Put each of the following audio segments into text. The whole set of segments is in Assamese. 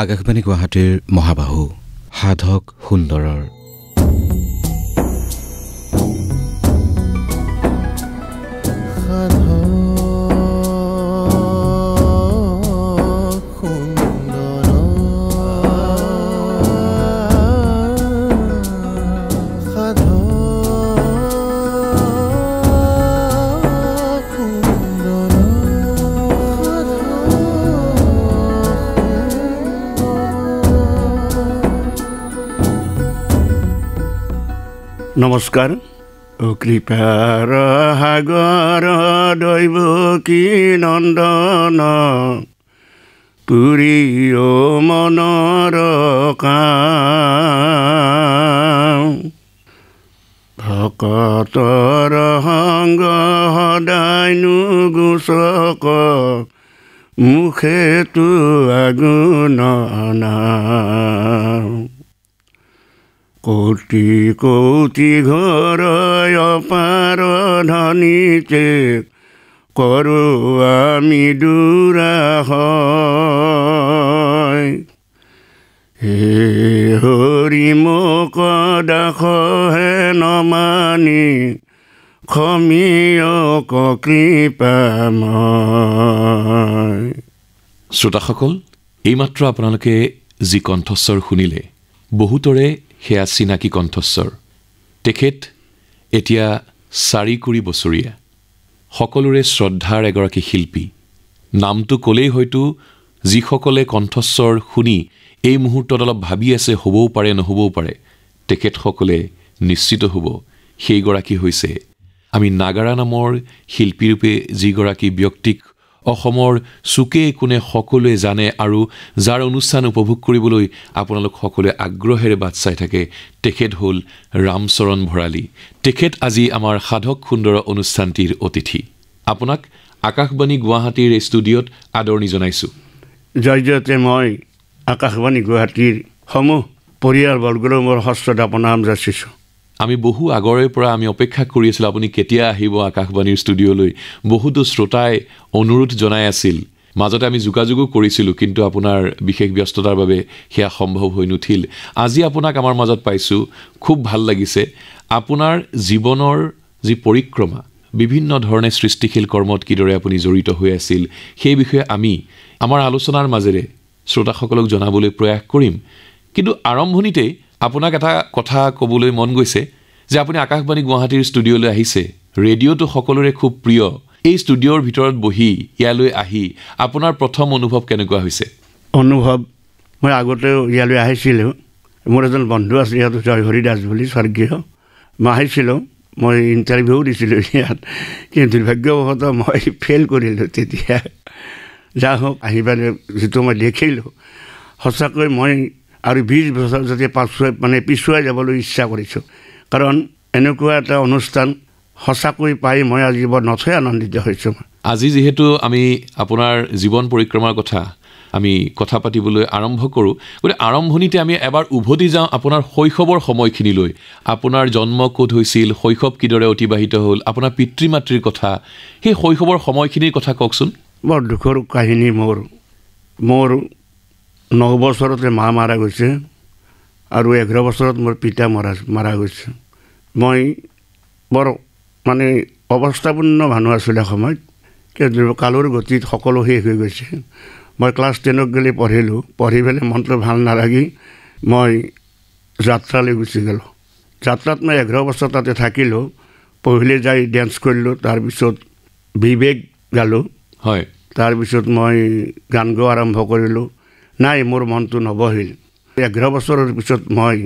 আকাশবাণী গুৱাহাটীৰ মহাবাহু সাধক সুন্দৰৰ নমস্কাৰ কৃপাৰ সাগৰ দৈৱ কি নন্দন পুৰী মনৰ কাম ভকতৰ সংগ সদায় নুগুচক মুখেতো আগুণনা কোটি কোটি ঘৰ অপাৰ ধনীতে কৰোঁ আমি দুৰাশয় হে হৰি মোক দাসহে নমানি ক্ষমিয়ক কৃপাময়। শ্ৰোতাসকল, এইমাত্ৰ আপোনালোকে যি কণ্ঠস্বৰ শুনিলে বহুতৰে সেয়া চিনাকি কণ্ঠস্বৰ। তেখেত এতিয়া ৪ বছৰীয়া, সকলোৰে শ্ৰদ্ধাৰ এগৰাকী শিল্পী। নামটো ক'লেই হয়তো যিসকলে কণ্ঠস্বৰ শুনি এই মুহূৰ্তত অলপ ভাবি আছে হ'বও পাৰে নহ'বও পাৰে, তেখেতসকলে নিশ্চিত হ'ব সেইগৰাকী হৈছে আমি নাগাৰা নামৰ শিল্পীৰূপে যিগৰাকী ব্যক্তিক অসমৰ চুকে কোণে সকলোৱে জানে আৰু যাৰ অনুষ্ঠান উপভোগ কৰিবলৈ আপোনালোক সকলোৱে আগ্ৰহেৰে বাট চাই থাকে, তেখেত হ'ল ৰামচৰণ ভৰালী। তেখেত আজি আমাৰ সাধক সুন্দৰ অনুষ্ঠানটিৰ অতিথি। আপোনাক আকাশবাণী গুৱাহাটীৰ এই ষ্টুডিঅ'ত আদৰণি জনাইছোঁ। জয়তে মই আকাশবাণী গুৱাহাটীৰ সমূহ পৰিয়ালবৰ্গলৈ মোৰ হস্ত প্ৰণাম যাচিছোঁ। আমি বহু আগৰে পৰা আমি অপেক্ষা কৰি আছিলোঁ আপুনি কেতিয়া আহিব আকাশবাণীৰ ষ্টুডিঅ'লৈ। বহুতো শ্ৰোতাই অনুৰোধ জনাই আছিল, মাজতে আমি যোগাযোগো কৰিছিলোঁ, কিন্তু আপোনাৰ বিশেষ ব্যস্ততাৰ বাবে সেয়া সম্ভৱ হৈ নুঠিল। আজি আপোনাক আমাৰ মাজত পাইছোঁ, খুব ভাল লাগিছে। আপোনাৰ জীৱনৰ যি পৰিক্ৰমা, বিভিন্ন ধৰণে সৃষ্টিশীল কৰ্মত কিদৰে আপুনি জড়িত হৈ আছিল, সেই বিষয়ে আমি আমাৰ আলোচনাৰ মাজেৰে শ্ৰোতাসকলক জনাবলৈ প্ৰয়াস কৰিম। কিন্তু আৰম্ভণিতেই আপোনাক এটা কথা ক'বলৈ মন গৈছে যে আপুনি আকাশবাণী গুৱাহাটীৰ ষ্টুডিঅ'লৈ আহিছে। ৰেডিঅ'টো সকলোৰে খুব প্ৰিয়। এই ষ্টুডিঅ'ৰ ভিতৰত বহি ইয়ালৈ আহি আপোনাৰ প্ৰথম অনুভৱ কেনেকুৱা হৈছে? অনুভৱ, মই আগতেও ইয়ালৈ আহিছিলোঁ। মোৰ এজন বন্ধু আছিল ইয়াত, জয় হৰি দাস বুলি, স্বৰ্গীয়। মই আহিছিলোঁ, মই ইণ্টাৰভিউ দিছিলোঁ ইয়াত, কিন্তু দুৰ্ভাগ্যবশতঃ মই ফেইল কৰিলোঁ। তেতিয়া যা হওক, আহি পেলাই যিটো মই দেখিলোঁ, সঁচাকৈ মই আৰু 20 বছৰ যদি পিছুৱাই যাবলৈ ইচ্ছা কৰিছোঁ। কাৰণ এনেকুৱা এটা অনুষ্ঠান সঁচাকৈ পাই মই আজি বৰ নথৈ আনন্দিত হৈছোঁ। আজি যিহেতু আমি আপোনাৰ জীৱন পৰিক্ৰমাৰ কথা আমি কথা পাতিবলৈ আৰম্ভ কৰোঁ, গতিকে আৰম্ভণিতে আমি এবাৰ উভতি যাওঁ আপোনাৰ শৈশৱৰ সময়খিনিলৈ। আপোনাৰ জন্ম ক'ত হৈছিল, শৈশৱ কিদৰে অতিবাহিত হ'ল, আপোনাৰ পিতৃ মাতৃৰ কথা, সেই শৈশৱৰ সময়খিনিৰ কথা কওকচোন। বৰ দুখৰ কাহিনী। মোৰ 9 বছৰতে মা মাৰা গৈছে আৰু 11 বছৰত মোৰ পিতা মাৰা গৈছে। মই বৰ অৱস্থাপূৰ্ণ মানুহ আছিলোঁ এসময়ত, কিন্তু কালৰ গতিত সকলো শেষ হৈ গৈছে। মই ক্লাছ 10 গ'লে পঢ়িলোঁ। পঢ়ি পেলাই মনটো ভাল নালাগি মই যাত্ৰালৈ গুচি গ'লোঁ। যাত্ৰাত মই 11 বছৰ তাতে থাকিলোঁ। পঢ়িলে যাই ডেন্স কৰিলোঁ, তাৰপিছত বিবেক গালোঁ। হয়, তাৰপিছত মই গান গোৱা আৰম্ভ কৰিলোঁ। নাই, মোৰ মনটো নবহিল। 11 বছৰৰ পিছত মই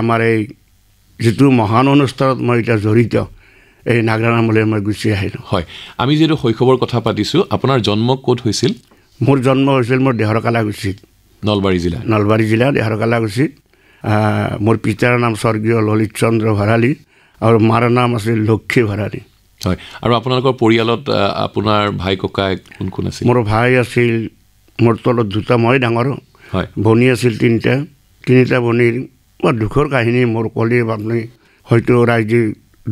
আমাৰ যিটো মহান অনুষ্ঠানত মই এতিয়া জড়িত, এই নাগাৰা নামলৈ মই গুচি আহিলোঁ। হয়, আমি যিহেতু শৈশৱৰ কথা পাতিছোঁ, আপোনাৰ জন্ম ক'ত হৈছিল? মোৰ জন্ম হৈছিল মোৰ দেহৰকালাগুচিত, নলবাৰী জিলা দেহৰকালাগুচিত। মোৰ পিতাৰ নাম স্বৰ্গীয় ললিত চন্দ্ৰ ভৰালী আৰু মাৰ নাম আছিল লক্ষী ভৰালী। হয়, আৰু আপোনালোকৰ পৰিয়ালত আপোনাৰ ভাই ককাই কোন কোন আছিল? মোৰ ভাই আছিল, মোৰ তলত 2টা, মই ডাঙৰ। হয়, ভনী আছিল 3টা ভনীৰ বৰ দুখৰ কাহিনী। মোৰ ক'লে আপুনি হয়তো ৰাইজে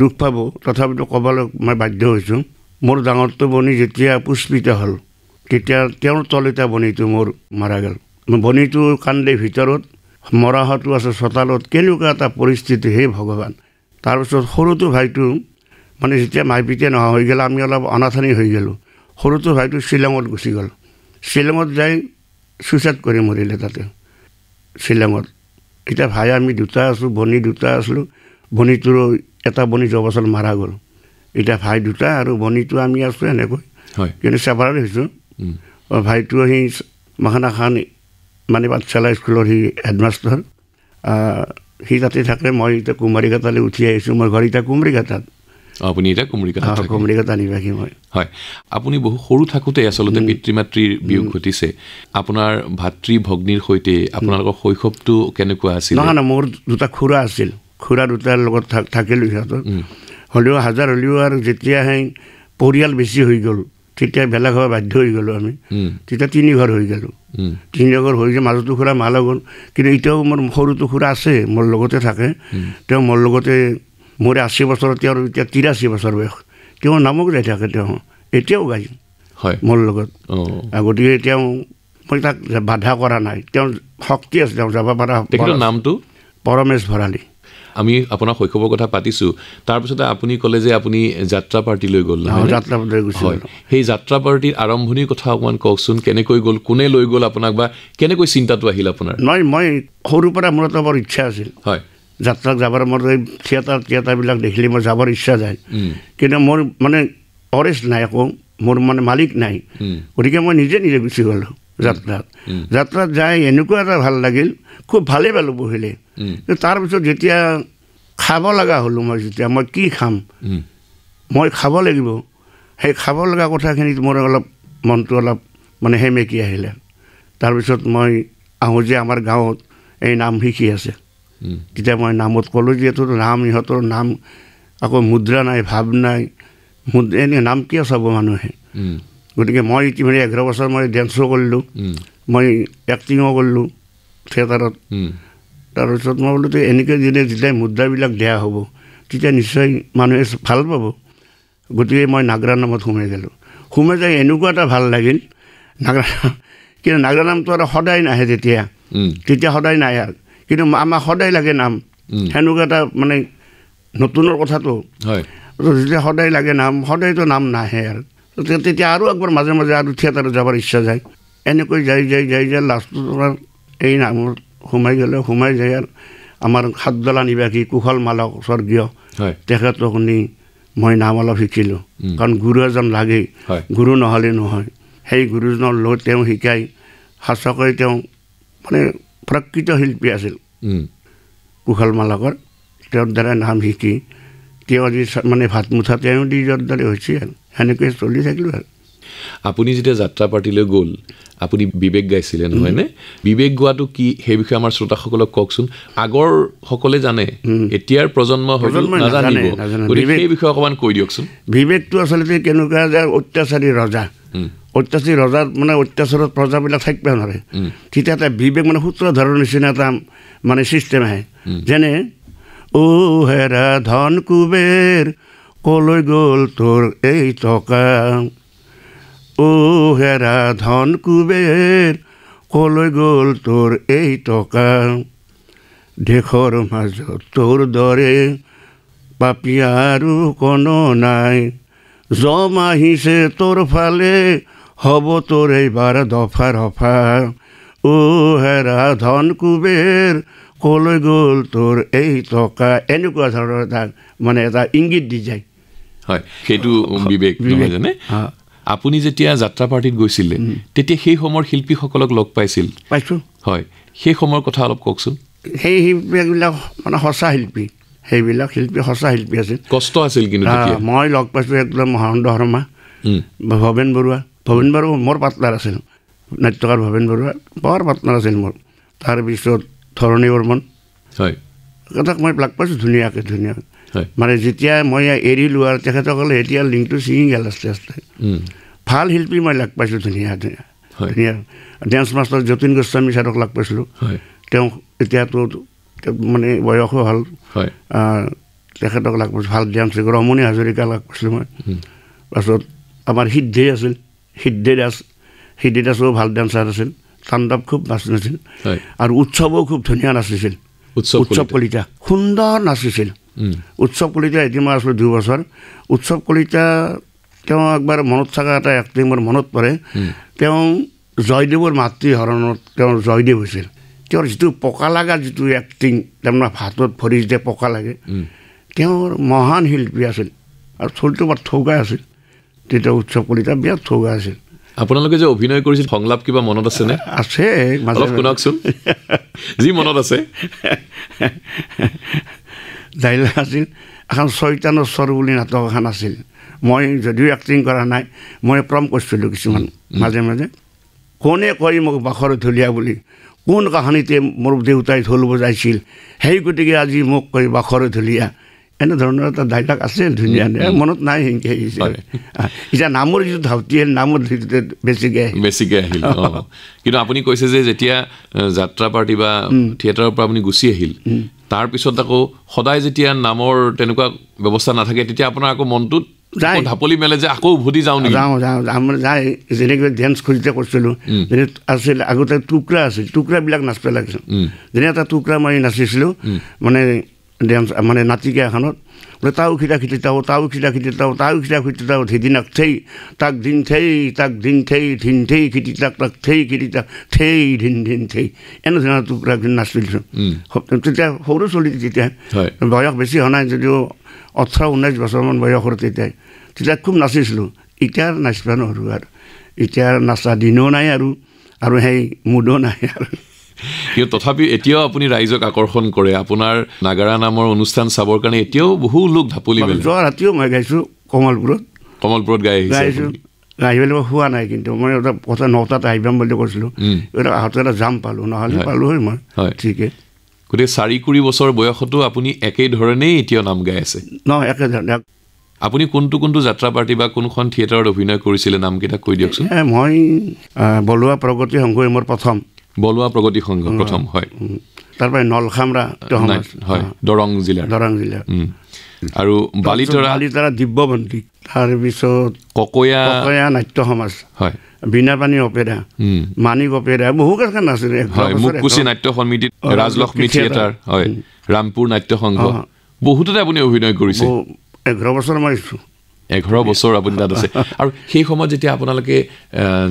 দুখ পাব, তথাপিতো ক'বলৈ মই বাধ্য হৈছোঁ। মোৰ ডাঙৰটো ভনী যেতিয়া পুষ্পিতা হ'ল, তেতিয়া তেওঁৰ তলিতা ভনীটো মোৰ মাৰা গ'ল। বনিটো কান্দে ভিতৰত মৰাহতো আছে চোতালত কেনেকুৱা এটা পৰিস্থিতি হে ভগৱান তাৰপিছত সৰুটো ভাইটো মানে যেতিয়া মাই পিতে নোহোৱা হৈ গ'ল আমি অলপ অনাথানি হৈ গ'লোঁ সৰুটো ভাইটো শ্বিলঙত গুচি গ'ল শ্বিলঙত যাই ছুইচাইড কৰি মৰিলে তাতে শ্বিলঙত এতিয়া ভাই আমি দুটা আছোঁ বনি দুটা আছিলোঁ বনিটোৰ এটা বনি যোৱা বছৰ মাৰা গ'ল এতিয়া ভাই দুটা আৰু বনিটো আমি আছোঁ এনেকৈ কিন্তু চেপাৰেট হৈছোঁ ভাইটো সি মাখানা খান মানে পাঠশালা স্কুলৰ সি হেডমাষ্টাৰ সি তাতে থাকে মই এতিয়া কুমাৰীঘাটালৈ উঠি আহিছোঁ মই ঘৰ এতিয়া কুমাৰীঘাটাত আপুনি এতিয়া কুমাৰীঘাটা নিবাসী মই হয় আপুনি বহু সৰু থাকোঁতে আচলতে পিতৃ মাতৃৰ বিয়োগ ঘটিছে আপোনাৰ ভাতৃ ভগ্নীৰ সৈতে আপোনালোকৰ শৈশৱটো কেনেকুৱা আছিল নহয় মোৰ দুটা খুৰা আছিল খুৰা দুটাৰ লগত থাকিলোঁ সিহঁতৰ হ'লেও হাজাৰ হ'লেও আৰু যেতিয়াহে পৰিয়াল বেছি হৈ গ'ল তেতিয়া বেলেগ হোৱা বাধ্য হৈ গ'লোঁ আমি তেতিয়া 3 ঘৰ হৈ গ'লোঁ 3 ঘৰ হৈ যায় মাজতো খুৰা মাল গ'ল কিন্তু এতিয়াও মোৰ সৰুটো খুৰা আছে মোৰ লগতে থাকে তেওঁ মোৰ লগতে মোৰ 80 বছৰত তেওঁৰ এতিয়া 83 বছৰ বয়স তেওঁ নামক যাই থাকে তেওঁ এতিয়াও গায় হয় মোৰ লগত গতিকে তেওঁ মই তাক বাধা কৰা নাই তেওঁ শক্তি আছে তেওঁ যাব পৰা তেখেতৰ নামটো পৰমেশ ভৰালী আমি আপোনাৰ শৈশৱৰ কথা পাতিছোঁ তাৰপিছতে আপুনি ক'লে যে আপুনি যাত্ৰা পাৰ্টিলৈ গ'ল যাত্ৰা পাৰ্টিলৈ গৈছিল সেই যাত্ৰা পাৰ্টিৰ আৰম্ভণিৰ কথা অকণমান কওকচোন কেনেকৈ গ'ল কোনে লৈ গ'ল আপোনাক বা কেনেকৈ চিন্তাটো আহিল আপোনাৰ নহয় মই সৰুৰ পৰা মোৰ এটা বৰ ইচ্ছা আছিল হয় যাত্ৰাত যাবৰ মোৰ এই থিয়েটাৰবিলাক দেখিলে মোৰ যাবৰ ইচ্ছা যায় কিন্তু মোৰ মানে অৰেজ নাই আকৌ মোৰ মানে মালিক নাই গতিকে মই নিজে গুচি গ'লোঁ যাত্ৰাত যাই এনেকুৱা এটা ভাল লাগিল খুব ভালেই পালোঁ বহিলে তাৰপিছত যেতিয়া খাব লগা হ'লোঁ মই কি খাম মই খাব লাগিব সেই খাব লগা কথাখিনিত মোৰ অলপ মনটো অলপ মানে সেমেকি আহিলে তাৰপিছত মই আহোঁ যে আমাৰ গাঁৱত এই নাম শিকি আছে তেতিয়া মই নামত ক'লোঁ যিহেতু নাম ইহঁতৰ নাম আকৌ মুদ্ৰা নাই ভাৱ নাই এনেই নাম কিয় চাব মানুহে গতিকে মই ইতিমধ্যে 11 বছৰ মই ডেন্সো কৰিলোঁ মই এক্টিঙো কৰিলোঁ থিয়েটাৰত তাৰপিছত মই বোলো এনেকৈ যেতিয়া মুদ্ৰাবিলাক দিয়া হ'ব তেতিয়া নিশ্চয় মানুহে ভাল পাব গতিকে মই নাগৰা নামত সোমাই গ'লোঁ সোমাই যাই এনেকুৱা এটা ভাল লাগিল নাগৰা কিন্তু নাগৰা নামটো আৰু সদায় নাহে তেতিয়া সদায় নাহে আৰু কিন্তু আমাক সদায় লাগে নাম সেনেকুৱা এটা মানে নতুনৰ কথাটো যেতিয়া সদায় লাগে নাম সদায়তো নাম নাহে আৰু তেতিয়া আৰু একবাৰ মাজে মাজে আৰু থিয়েটাৰত যাবৰ ইচ্ছা যায় এনেকৈ যাই লাষ্টত এই নামত সোমাই যায় আৰু আমাৰ সাতদলা নিবাসী কুশল মালক স্বৰ্গীয় তেখেতক নি মই নাম অলপ শিকিলোঁ কাৰণ গুৰু এজন লাগেই গুৰু নহ'লে নহয় সেই গুৰুজনৰ লগত তেওঁ শিকাই সঁচাকৈ তেওঁ মানে প্ৰকৃত শিল্পী আছিল কুশল মালকৰ তেওঁৰ দ্বাৰা নাম শিকি তেওঁ আজি মানে ভাত মুঠা তেওঁ দি যোৱাৰ দৰে হৈছে আৰু সেনেকৈ চলি থাকিলোঁ আৰু আপুনি যেতিয়া যাত্ৰা পাৰ্টিলৈ গ'ল আপুনি বিবেক গাইছিলে নহয়নে বিবেক গোৱাটো কি সেই বিষয়ে আমাৰ শ্ৰোতাসকলক কওকচোন আগৰ সকলে জানে এতিয়াৰ প্ৰজন্ম হয়তো নাজানিব গতিকে সেই বিষয়ে অকণমান কৈ দিয়কচোন বিবেকটো আচলতে কেনেকুৱা যে অত্যাচাৰী ৰজাৰ মানে অত্যাচাৰত প্ৰজাবিলাক থাকিব নোৱাৰে তেতিয়া এটা বিবেক মানে সূত্ৰধাৰৰ নিচিনা এটা মানে ছিষ্টেম আহে যেনে অ' হেৰা ধন কুবেৰ কলৈ গ'ল তোৰ এই টকা অ' হেৰা ধন কুবেৰ কলৈ গ'ল তোৰ এই টকা দেশৰ মাজত তোৰ দৰে পাপী আৰু কোনো নাই জম আহিছে তোৰ ফালে হ'ব তোৰ এইবাৰ দফা ৰফা অ' হেৰা ধন কুবেৰ কলৈ গ'ল তোৰ এই টকা এনেকুৱা ধৰণৰ এটা মানে এটা ইংগিত দি যায় হয় সেইটো বিবেক নহয় জানে আপুনি যেতিয়া যাত্ৰা পাৰ্টিত গৈছিলে তেতিয়া সেই সময়ৰ শিল্পীসকলক লগ পাইছোঁ হয় সেই সময়ৰ কথা অলপ কওকচোন সেই শিল্পীবিলাক মানে সঁচা শিল্পী সেইবিলাক শিল্পী সঁচা শিল্পী আছিল কষ্ট আছিল কিন্তু মই লগ পাইছোঁ একদম মহানন্দ শৰ্মা ভৱেন বৰুৱা মোৰ পাৰ্টনাৰ আছিল নাট্যকাৰ ভৱেন বৰুৱা বৰ পাৰ্টনাৰ আছিল মোৰ তাৰপিছত ধৰণী বৰ্মন হয় কথাক মই লগ পাইছোঁ ধুনীয়াকৈ মানে যেতিয়া মই এৰিলোঁ আৰু তেখেতসকলে এতিয়া লিংকটো ছিঙি গ'ল আস্তে ভাল শিল্পী মই লগ পাইছোঁ ধুনীয়া ডেন্স মাষ্টৰ যতীন গোস্বামী ছাৰক লগ পাইছিলোঁ তেওঁ এতিয়াতো মানে বয়সো হ'ল তেখেতক লগ পাইছোঁ ভাল ডেন্স ৰমণী হাজৰিকা লগ পাইছিলোঁ মই পাছত আমাৰ সিদ্ধি আছিল সিদ্ধি দাসো ভাল ডেন্সাৰ আছিল তাণ্ডৱ খুব নাচিছিল আৰু উৎসৱো খুব ধুনীয়া নাচিছিল উৎসৱ কলিতা সুন্দৰ নাচিছিল উৎসৱ কলিতা এদিন মই আছিলোঁ 2 বছৰ উৎসৱ কলিতা তেওঁ একবাৰ মনত থকা এটা এক্টিং মোৰ মনত পৰে তেওঁ জয়দেৱৰ মাতৃহৰণত তেওঁৰ জয়দেৱ হৈছিল তেওঁৰ যিটো পকা লগা যিটো এক্টিং তাৰমানে ভাতত ভৰি যেতিয়া পকা লাগে তেওঁৰ মহান শিল্পী আছিল আৰু চলটো বৰ ঠৌগা আছিল তেতিয়া উৎসৱ কলিতা বিৰাট ঠৌগা আছিল আপোনালোকে যে অভিনয় কৰিছিল সংলাপ কিবা মনত আছেনে আছে অলপ শুনাওকচোন যি মনত আছে ডাইলগ আছিল এখন ছয়তানৰ স্বৰ বুলি নাটক এখন আছিল মই যদিও এক্টিং কৰা নাই মই প্ৰম কৰিছিলোঁ কিছুমান মাজে মাজে কোনে কয় মোক বাখৰ ঢুলীয়া বুলি কোন কাহিনীতে মোৰ দেউতাই ঢোল বজাইছিল সেই গতিকে আজি মোক কয় বাখৰ ঢুলীয়া এনেধৰণৰ এটা ডাইলগ আছে ধুনীয়া মনত নাই সেনেকৈ আহিছে এতিয়া নামৰ যিটো ধাউতি নামৰ বেছিকৈ আহিল কিন্তু আপুনি কৈছে যে যেতিয়া যাত্ৰা পাৰ্টি বা থিয়েটাৰৰ পৰা আপুনি গুচি আহিল তাৰপিছত আকৌ সদায় যেতিয়া নামৰ তেনেকুৱা ব্যৱস্থা নাথাকে তেতিয়া আপোনাৰ আকৌ মনটোত ঢাপলি মেলে যে আকৌ উভতি যাওঁ নেকি যাওঁ যায় যেনেকৈ ডেন্স খুলিতে কৰিছিলোঁ যেনে আছিল আগতে টুকুৰা আছিল টুকুৰাবিলাক নাচিব লাগিছিল যেনে এটা টুকুৰা মাৰি নাচিছিলোঁ মানে ডেন্স মানে নাটিকা এখনত বোলে তাও খিটা খিটি তাও খিটা খিটি তাও ধিদিনাক থেই তাক দিন থেই ধিন থেই খিটি তাক থেই খিটি তাক থেই ধিন থেই এনেধৰণৰ টুকুৰা নাচিছিলোঁ তেতিয়া সৰু চলি তেতিয়া বয়স বেছি হোৱা নাই যদিও 18-19 বছৰমান বয়সৰ তেতিয়া খুব নাচিছিলোঁ এতিয়া নাচিব নোৱাৰোঁ আৰু এতিয়া নাচা দিনো নাই আৰু সেই মুদো নাই আৰু কিন্তু তথাপি এতিয়াও আপুনি ৰাইজক আকৰ্ষণ কৰে আপোনাৰ নাগাৰা নামৰ অনুষ্ঠান চাবৰ কাৰণে এতিয়াও বহু লোক ঢাপলি মেলে যোৱা ৰাতিও মই গাইছোঁ কমলপুৰত গাই পেলাই মই হোৱা নাই কিন্তু মই এটা কথা 9টাত আহিবাম বুলি কৈছিলোঁ এটা আহোঁতে এটা জাম পালোঁ নহ'লে পালোঁ হয় মই ঠিকে গতিকে 4 বছৰ বয়সতো আপুনি একেই ধৰণেই এতিয়াও নাম গাই আছে নহয় একেধৰণে আপুনি কোনটো যাত্ৰা পাৰ্টি বা কোনখন থিয়েটাৰত অভিনয় কৰিছিলে নামকেইটা কৈ দিয়কচোন মই বলুৱা প্ৰগতি সংঘই মোৰ প্ৰথম বলুৱা প্ৰগতি সংঘ প্ৰথম হয় তাৰপৰা নলখামৰা হয় দৰং জিলাৰ আৰু বালিতৰা দিব্যবন্তী তাৰপিছত ককয়া নাট্য সমাজ হয় বীণাপানী অপেৰা মানিক অপেৰা বহু কেইখন আছিলে মুকুচি নাট্য সমিতি ৰাজলক্ষ্মী থিয়েটাৰ হয় ৰামপুৰ নাট্য সংঘ বহুততে আপুনি অভিনয় কৰিছে 11 বছৰ মাৰিছোঁ 11 বছৰ আপুনি তাত আছে আৰু সেই সময়ত যেতিয়া আপোনালোকে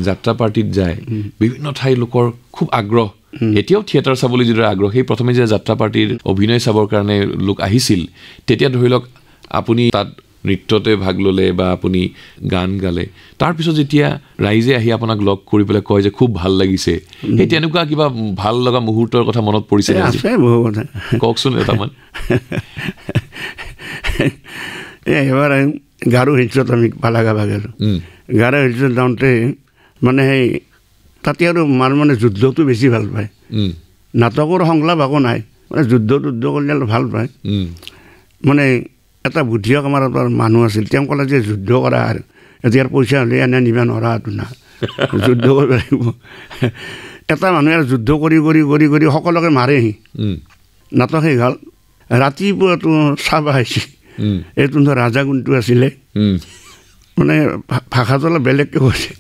যাত্ৰা পাৰ্টিত যায় বিভিন্ন ঠাইৰ লোকৰ খুব আগ্ৰহ এতিয়াও থিয়েটাৰ চাবলৈ যিদৰে আগ্ৰহ সেই প্ৰথমে যে যাত্ৰা পাৰ্টিৰ অভিনয় চাবৰ কাৰণে লোক আহিছিল তেতিয়া ধৰি লওক আপুনি তাত নৃত্যতে ভাগ ল'লে বা আপুনি গান গালে তাৰপিছত যেতিয়া ৰাইজে আহি আপোনাক লগ কৰি পেলাই কয় যে খুব ভাল লাগিছে সেই তেনেকুৱা কিবা ভাল লগা মুহূৰ্তৰ কথা মনত পৰিছে কওকচোন এটামান এবাৰ গাৰো হিলছত আমি পালাগা ভাগিলোঁ গাৰো হিলছত যাওঁতে মানে সেই তাতে আৰু মানে যুদ্ধটো বেছি ভাল পায় নাটকৰ সংলাপ একো নাই মানে যুদ্ধ কৰিলে ভাল পায় মানে এটা বুদ্ধিয়ক আমাৰ এটা মানুহ আছিল তেওঁ ক'লে যে যুদ্ধ কৰা আৰু এতিয়াৰ পইচা হ'লে এনে নিব নোৱাৰাটো না যুদ্ধ কৰিব লাগিব এটা মানুহে আৰু যুদ্ধ কৰি সকলোকে মাৰেহি নাটক সেই হ'ল ৰাতিপুৱাটো চাব আহিছে এইটো ধৰ ৰাজা কোনটো আছিলে মানে ভাষাটো অলপ বেলেগকৈ কৈছে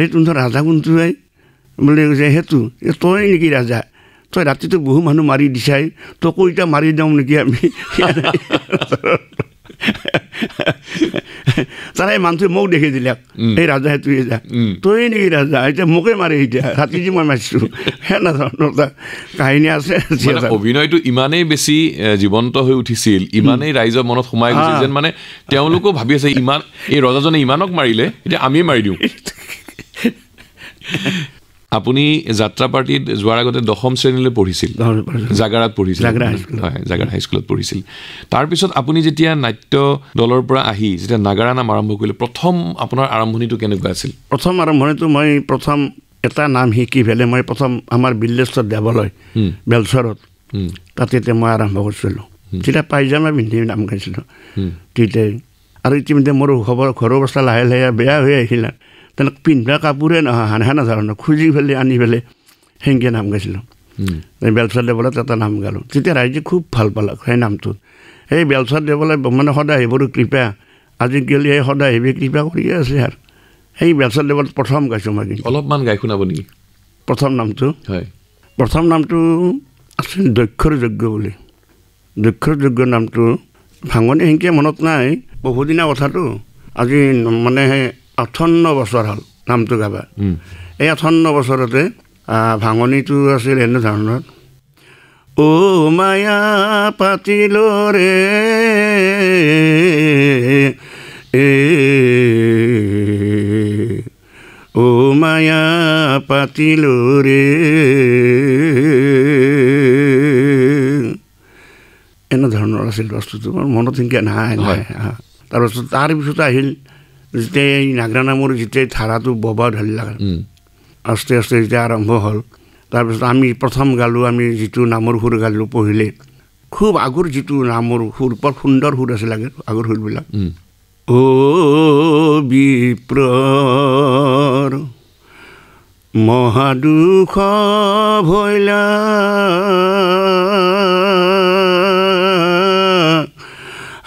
এইটো ধৰ ৰাজা কোনটো বুলি কৈছে সেইটো তই নেকি ৰাজা তই ৰাতিটো বহু মানুহ মাৰি দিছাই তোকো এতিয়া মাৰি দিওঁ নেকি আমি তাৰে মানুহটোৱে মোক দেখি দিলে এই ৰাজা সেইটোৱে যা তই নেকি ৰাজা এতিয়া মোকে মাৰি এতিয়া ৰাতি যে মই মাৰিছোঁ সেনেধৰণৰ এটা কাহিনী আছে অভিনয়টো ইমানেই বেছি জীৱন্ত হৈ উঠিছিল ইমানেই ৰাইজৰ মনত সোমাই গৈছিল যেন মানে তেওঁলোকেও ভাবি আছে ইমান এই ৰজাজনে ইমানক মাৰিলে এতিয়া আমিয়ে মাৰি দিওঁ আপুনি যাত্ৰা পাৰ্টিত যোৱাৰ আগতে 10ম শ্ৰেণীলৈ পঢ়িছিল জাগাৰাত পঢ়িছিল হয় জাগাৰা হাইস্কুলত পঢ়িছিল তাৰপিছত আপুনি যেতিয়া নাট্য দলৰ পৰা আহি যেতিয়া নাগাৰা নাম আৰম্ভ কৰিলে প্ৰথম আপোনাৰ আৰম্ভণিটো কেনেকুৱা আছিল প্ৰথম আৰম্ভণিটো মই প্ৰথম এটা নাম শিকি পেলাই মই প্ৰথম আমাৰ বিল্লেশ্বৰ দেৱালয় বেলচৰত তাতে মই আৰম্ভ কৰিছিলোঁ তেতিয়া পাইজামা পিন্ধি নাম গাইছিলোঁ তেতিয়াই আৰু ইতিমধ্যে মোৰ ঘৰৰ অৱস্থা লাহে লাহে বেয়া হৈ আহিলে তেনেকৈ পিন্ধা কাপোৰে নহয় সেনেধৰণৰ খুজি পেলাই আনি পেলাই সেনেকৈ নাম গাইছিলোঁ বেলচৰ দেৱালয়ত এটা নাম গালোঁ তেতিয়া ৰাইজে খুব ভাল পালে সেই নামটোত সেই বেলচৰ দেৱালয় মানে সদায় আহিবৰ কৃপা আজিকালি সেই সদায় আহিবি কৃপা কৰিয়ে আছে আৰু সেই বেলচৰ দেৱালয়ত প্ৰথম গাইছোঁ মই কিন্তু অলপমান গাই শুনাব নেকি প্ৰথম নামটো হয় প্ৰথম নামটো আছিল দক্ষৰ যজ্ঞ বুলি দক্ষৰ যজ্ঞ নামটো ভাঙনি সেনেকৈ মনত নাই বহুদিনীয়া কথাটো আজি মানে 58 বছৰ হ'ল নামটো গাবা এই 58 বছৰতে ভাঙনিটো আছিল এনে ধৰণৰ ও মায়া পাতিল ৰে ও মায়া পাতিল ৰে এনে ধৰণৰ আছিল বস্তুটো মোৰ মনত সেনেকৈ নাই তাৰপিছত তাৰপিছত আহিল যেতিয়া এই নাগৰা নামৰ যেতিয়া ধাৰাটো ববা ধৰিলে আস্তে আস্তে যেতিয়া আৰম্ভ হ'ল তাৰপিছত আমি প্ৰথম গালোঁ আমি যিটো নামৰ সুৰ গালোঁ পঢ়িলে খুব আগৰ যিটো নামৰ সুৰ বৰ সুন্দৰ সুৰ আছিল আগৰ সুৰবিলাক ও বিপ্ৰৰ মহাদুখ ভৈলা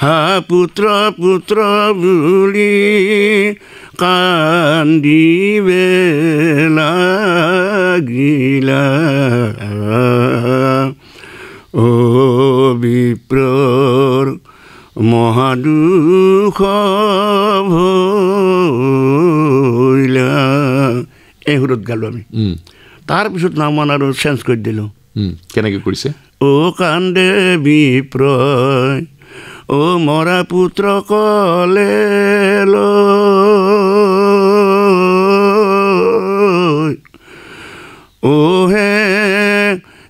হা পুত্ৰ পুত্ৰ বুলি কান্দিবে লাগিলা ও বিপ্ৰৰ মহাদুখ ভৈলা এই সুৰত গালোঁ আমি তাৰপিছত নামমান আৰু চেঞ্জ কৰি দিলোঁ কেনেকৈ কৰিছে ও কান্দে বিপ্ৰয় ও মৰা পুত্ৰ কলে ও হে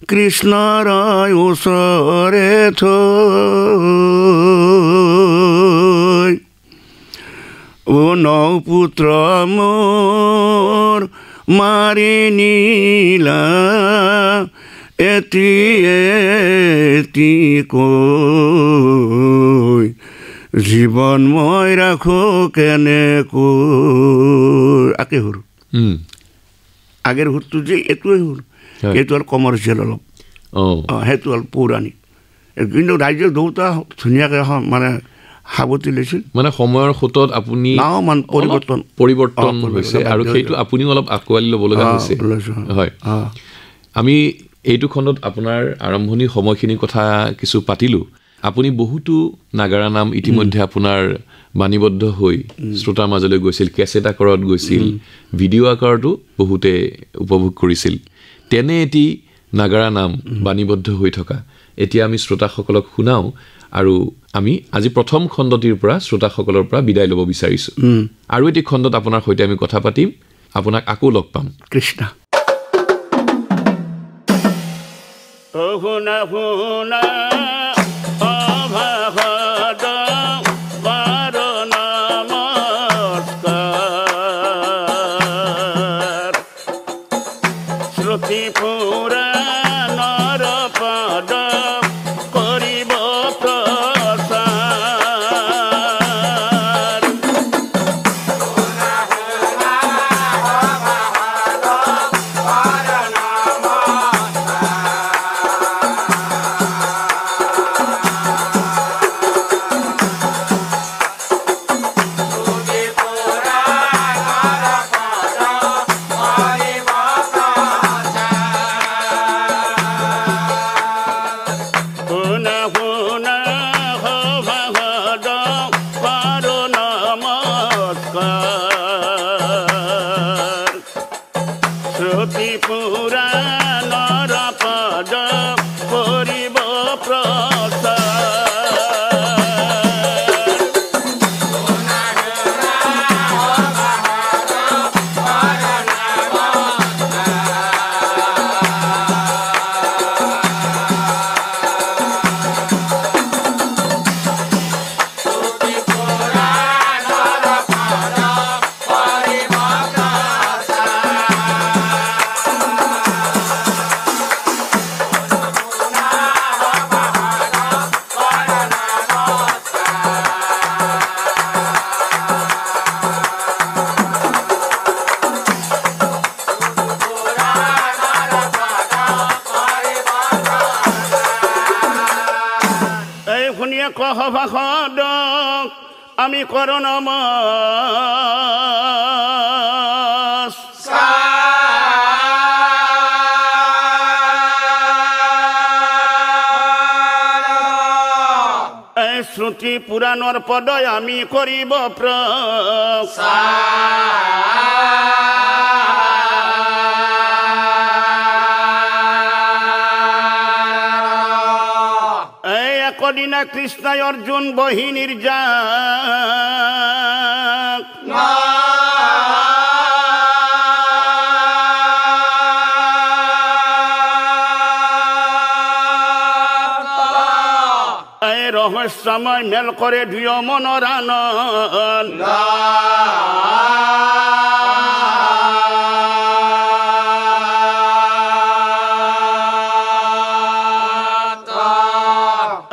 কৃষ্ণৰ ওচৰে থৈ ও নৌ পুত্ৰ মোৰ মাৰি নিলা এটি এটি কৈ জীৱন মই ৰাখো কেনেকৈ আকে সুৰ আগেৰ সুৰটো যে এইটোৱে সুৰ এইটো হ'ল কমাৰ্চিয়েল অলপ সেইটো হ'ল পৌৰাণিক কিন্তু ৰাইজে দুটা ধুনীয়াকৈ মানে সাৱতি লৈছিল মানে সময়ৰ সোঁতত আপুনি পৰিৱৰ্তন হৈছে আৰু সেইটো আপুনিও অলপ আঁকোৱালি ল'ব লগা হৈছে হয় আমি এইটো খণ্ডত আপোনাৰ আৰম্ভণিৰ সময়খিনিৰ কথা কিছু পাতিলোঁ আপুনি বহুতো নাগাৰা নাম ইতিমধ্যে আপোনাৰ বাণীবদ্ধ হৈ শ্ৰোতাৰ মাজলৈ গৈছিল কেছেট আকাৰত গৈছিল ভিডিঅ' আকাৰতো বহুতে উপভোগ কৰিছিল তেনে এটি নাগাৰা নাম বাণীবদ্ধ হৈ থকা এতিয়া আমি শ্ৰোতাসকলক শুনাওঁ আৰু আমি আজি প্ৰথম খণ্ডটিৰ পৰা শ্ৰোতাসকলৰ পৰা বিদায় ল'ব বিচাৰিছোঁ আৰু এটি খণ্ডত আপোনাৰ সৈতে আমি কথা পাতিম আপোনাক আকৌ লগ পাম কৃষ্ণ শুনা শুনা অভাগদ বাৰ নমস্কাৰ শ্ৰুতি পুৰাণৰ পদ কৰিব প্ৰচাৰ সভাসদক আমি কৰো নমস্কাৰ শ্ৰুতি পুৰাণৰ পদয় আমি কৰিব এই একদিনা কৃষ্ণই অৰ্জুন বহি নিৰ্যাত ৰহস্যময় মেল কৰে দুয় মনৰ আনন্দ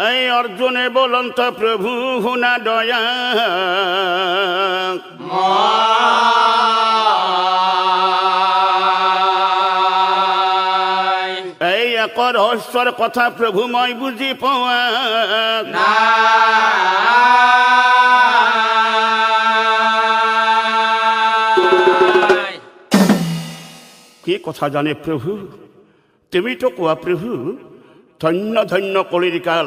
এই অৰ্জুনে বলন্ত প্ৰভু শুনা দয়া ৰহস্যৰ কথা প্ৰভু মই বুজি পোৱা কি কথা জানে প্ৰভু তুমিতো কোৱা প্ৰভু ধন্য ধন্য কলিৰ কাল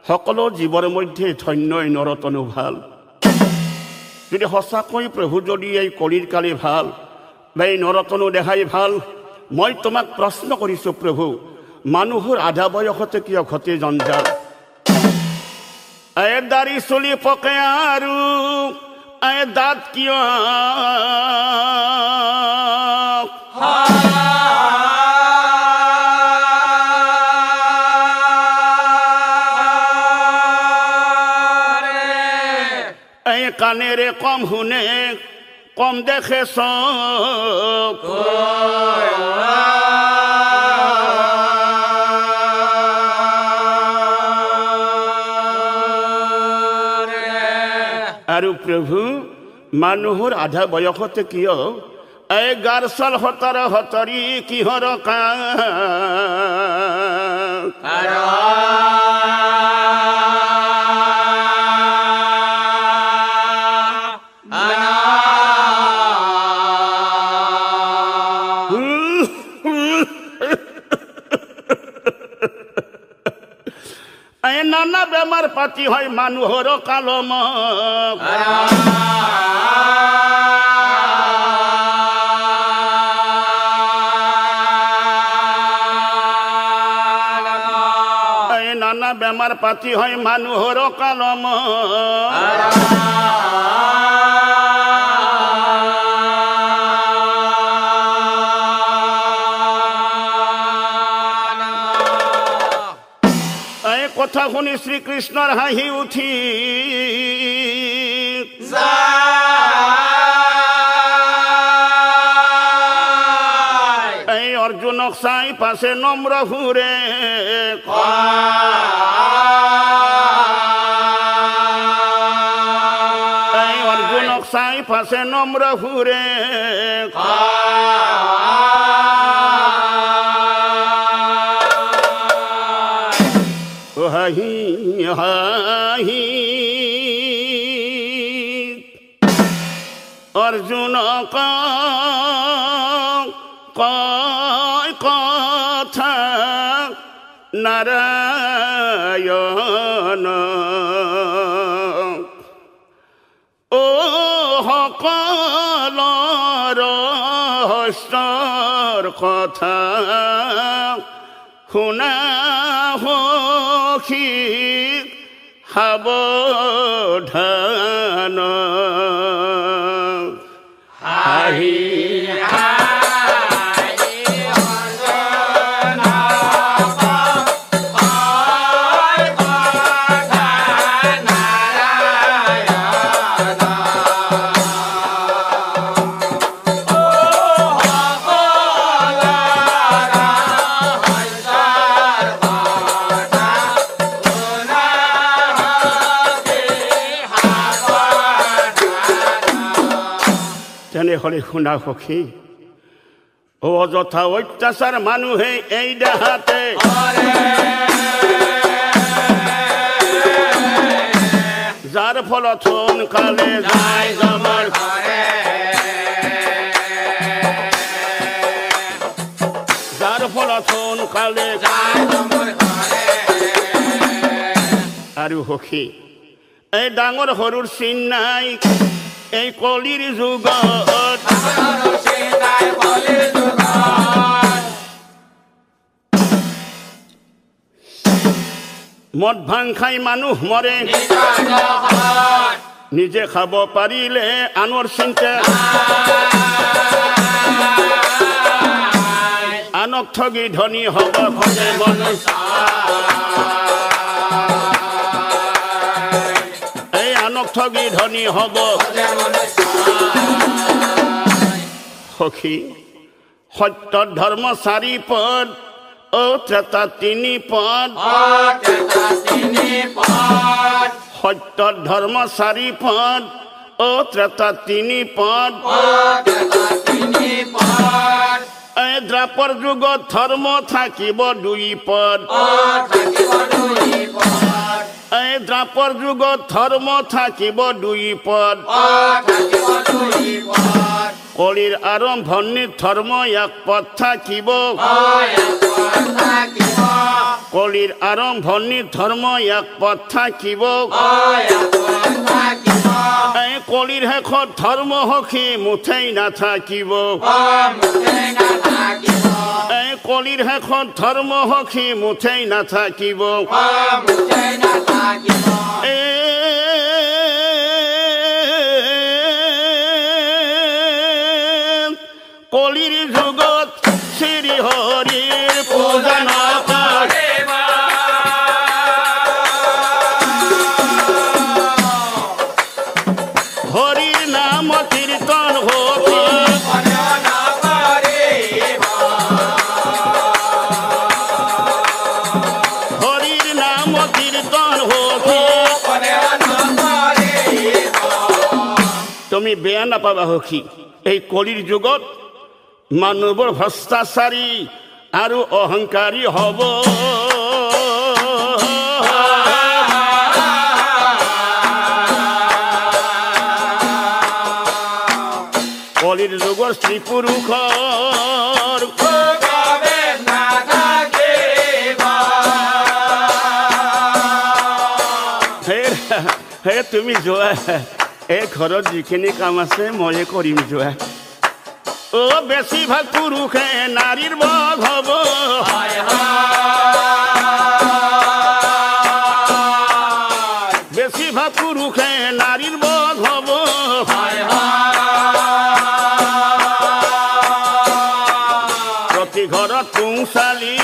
সকলো জীৱৰ মধ্যে ধন্যই নৰতনো ভাল যদি সঁচাকৈ প্ৰভু যদি এই কলিৰ কালে ভাল এই নৰতনো দেখাই ভাল মই তোমাক প্ৰশ্ন কৰিছো প্ৰভু মানুহৰ আধা বয়সতে কিয় ঘটে জঞ্জাল দাড়ি চুলি পকে আৰু দাঁত কিয় কাণেৰে কম শুনে কম দেখে চব আৰু প্ৰভু মানুহৰ আধা বয়সতে কিয় এই গাৰ চাল হতাৰ হতৰি কিহৰ নানা বেমাৰ পাতি হয় মানুহৰ কালম নানা বেমাৰ পাতি হয় মানুহৰ কালম কথা শুনি শ্ৰীকৃষ্ণৰ হাঁহি উঠি এই অৰ্জুনক চাই পাছে নম্ৰ সুৰে এই অৰ্জুনক চাই পাছে নম্ৰ সুৰে হাঁহি হাঁহি অৰ্জুনক কয় কথা নাৰায়ণ ও সকলৰ ৰহস্যৰ কথা শুনা সখী সাৱধান হাঁহি তেনেহ'লে শুনা সখী অযথা অত্যাচাৰ মানুহে এই দেহাতে যাৰ ফলত সোনকালে যায় যমৰ ঘৰে যাৰ ফলত সোনকালে যায় যমৰ ঘৰে আৰু সখী এই ডাঙৰ সৰুৰ চিন নাই এই কলিৰ যুগত মদ ভাং খাই মানুহ মৰে নিজে খাব পাৰিলে আনৰ চিন্তা আনক ঠগি ধনী হ'ব খোজে মনুষ্য এই আনক ঠগি ধনী হ'ব সখী সত্য ধৰ্ম 4 পদ ও ত্ৰেতা 3 পদ সত্য ধৰ্ম 4 পদ ও ত্ৰেতা 3 পদ এই দ্ৰাপৰ যুগত ধৰ্ম থাকিব 2 পদ এই দ্ৰাপৰ যুগত ধৰ্ম থাকিব 2 পদ কলিৰ আৰম্ভণিত ধৰ্ম 1 পদ থাকিব কলিৰ আৰম্ভণিত ধৰ্ম 1 পদ থাকিব এই কলিৰ শেষত ধৰ্ম সখী মুঠেই নাথাকিব এই কলিৰ শেষত ধৰ্ম সখী মুঠেই নাথাকিব কলিৰ যুগত শ্ৰী হৰিৰ পূজা নকৰে হৰিৰ নাম কীৰ্তন হ'ব হৰিৰ নাম কীৰ্তন হ'ব তুমি বেয়া নাপাবা সখী এই কলিৰ যুগত মানুহবোৰ ভ্ৰষ্টাচাৰী আৰু অহংকাৰী হ'ব কলিৰ যুগৰ স্ত্ৰী পুৰুষৰ হে তুমি যোৱা এই ঘৰত যিখিনি কাম আছে ময়ে কৰিম যোৱা ও বেছিভাগ পুৰুষে নাৰীৰ বগ হ'ব বেছিভাগ পুৰুষে নাৰীৰ বগ হ'ব প্ৰতি ঘৰত পুংচালী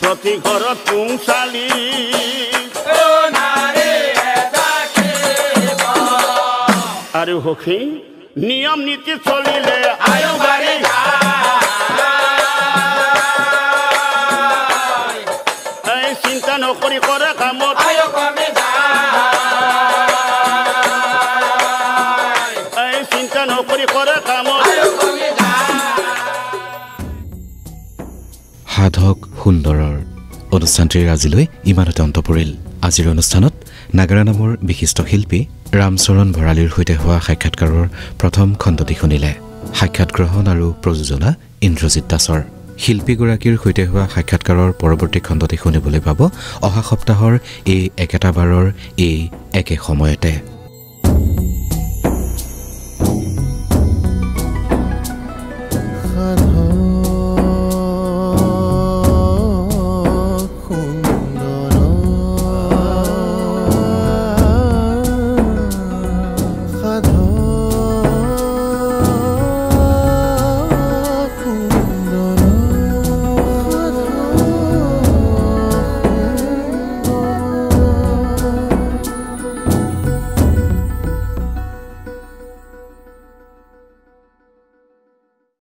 প্ৰতি ঘৰত পুংচালী আৰু সখী নিয়ম নীতি চলিলে আয়ু বাঢ়ি এই চিন্তা নকৰি কৰা কামত এই চিন্তা নকৰি কৰা কামত সাধক সুন্দৰৰ অনুষ্ঠানটিৰ আজিলৈ ইমানতে অন্ত পৰিল আজিৰ অনুষ্ঠানত নাগাৰা নামৰ বিশিষ্ট শিল্পী ৰামচৰণ ভৰালীৰ সৈতে হোৱা সাক্ষাৎকাৰৰ প্ৰথম খণ্ডটি শুনিলে সাক্ষাৎ গ্ৰহণ আৰু প্ৰযোজনা ইন্দ্ৰজিৎ দাসৰ শিল্পীগৰাকীৰ সৈতে হোৱা সাক্ষাৎকাৰৰ পৰৱৰ্তী খণ্ডটি শুনিবলৈ পাব অহা সপ্তাহৰ এই একেটা বাৰৰ এই একে সময়তে